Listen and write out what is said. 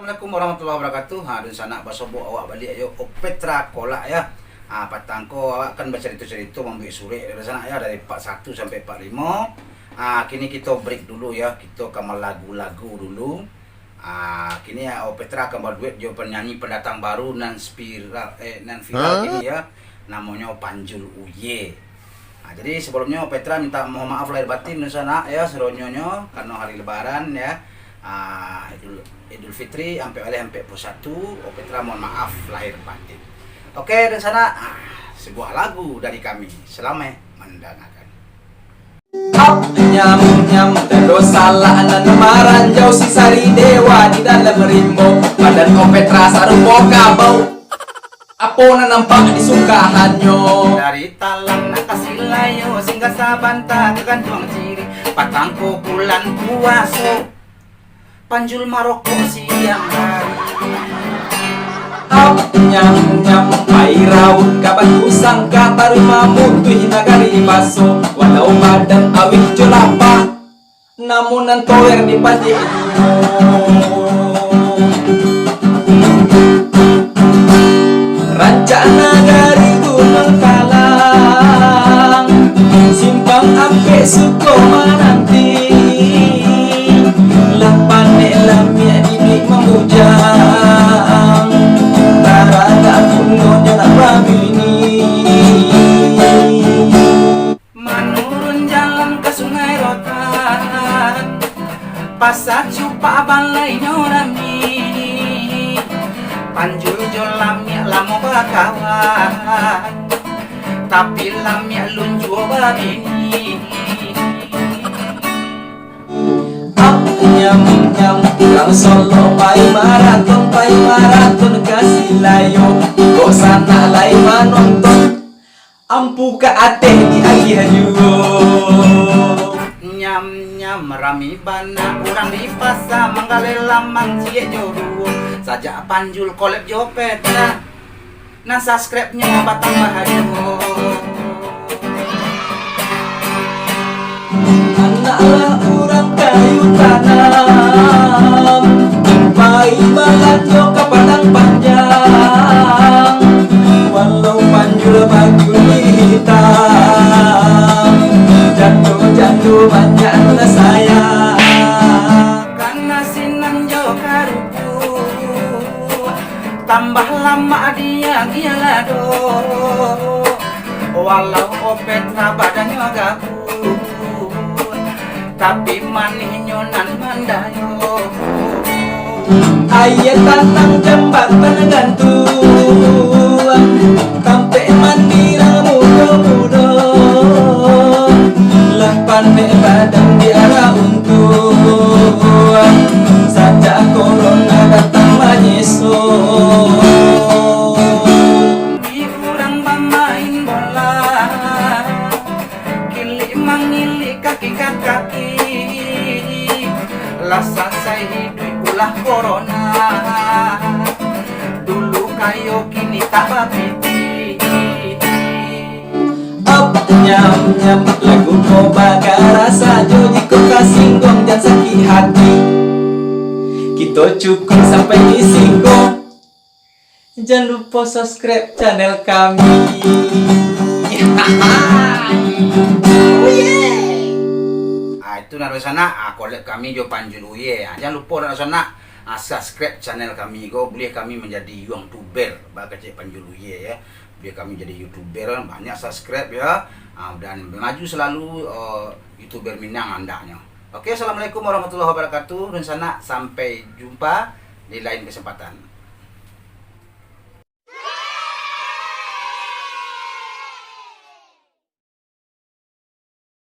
Assalamualaikum warahmatullahi wabarakatuh. Dun sana basobo awak balik ayo Petra kolak ya. Patangko awak akan bercerita-cerita membuat suri dari sana ya, dari 41 sampai 45. Kini kita break dulu ya. Kita akan lagu-lagu dulu. Kini ya Petra akan berduet jo penyanyi pendatang baru nan viral ini ya. Namanya Panjul Uye. Jadi sebelumnya Petra minta mohon maaf lahir batin di sana ya seronyonya karena hari lebaran ya. Idul Fitri sampai 41 Petra mohon maaf lahir batin. Oke, di sana sebuah lagu dari kami. Selamat mendengarkan. Nyam nyam dado salah nan maranjau si sari dewa di dalam rimbo badan Petra sarupo kabau apo na nampak di sungkahannya Dari talang nakasilayo singgah sabanta kegantung ciri patangko bulan puaso Panjul Maroko siang hari. Nyam nyam pai raut kaban kusang kata rumah mutuh nagari baso walau badan awih jelapa namun nantoer di padi rancak nagari gunung kalang simpang ampe suko mananti lapane lamia ini memujang taraga pungonya labamini Menurun jalan ke Sungai Rotan Pasar cupa balai nyorami Panjul jolamnya lamo bakawan Tapi lamnya lunjuo babini nyam nyam kang solo pai maraton kasih layo kok sana lai manonton ampu ka ateh di agi hayu Nyam rami bana urang di pasar manggale lamang cie jodoh saja Panjul kolek jo Petra nah subscribe-nya batang bahagia anaklah urang kayu tanam pai balanjo ke padang panjang walau Panjul baju hitam jatuh banyak na sayang karena sinan jauh karupu tambah lama dia gila do walau Petra badannya gabut tapi manihnya nan mandayo ayat tanang jembatan gantung sampai mandira muda-muda lapan me badan di arah untung saja corona datang menyesul di urang bermain bola kili mangili kaki lasa saya hidup ulah corona dulu kayo kini tak babiti nyam nyam lagu ko baga rasa joji ko kasinggung dan sakit hati kita cukup sampai di singgung jangan lupa subscribe channel kami oh yeah. Itu naruh sana kolek kami jo Panjul Uye jangan lupa naruh sana subscribe channel kami boleh kami menjadi YouTuber bakal Panjul Uye ya biar kami jadi YouTuber banyak subscribe ya dan maju selalu YouTuber Minang andanya. Oke, assalamualaikum warahmatullahi wabarakatuh dan sana sampai jumpa di lain kesempatan.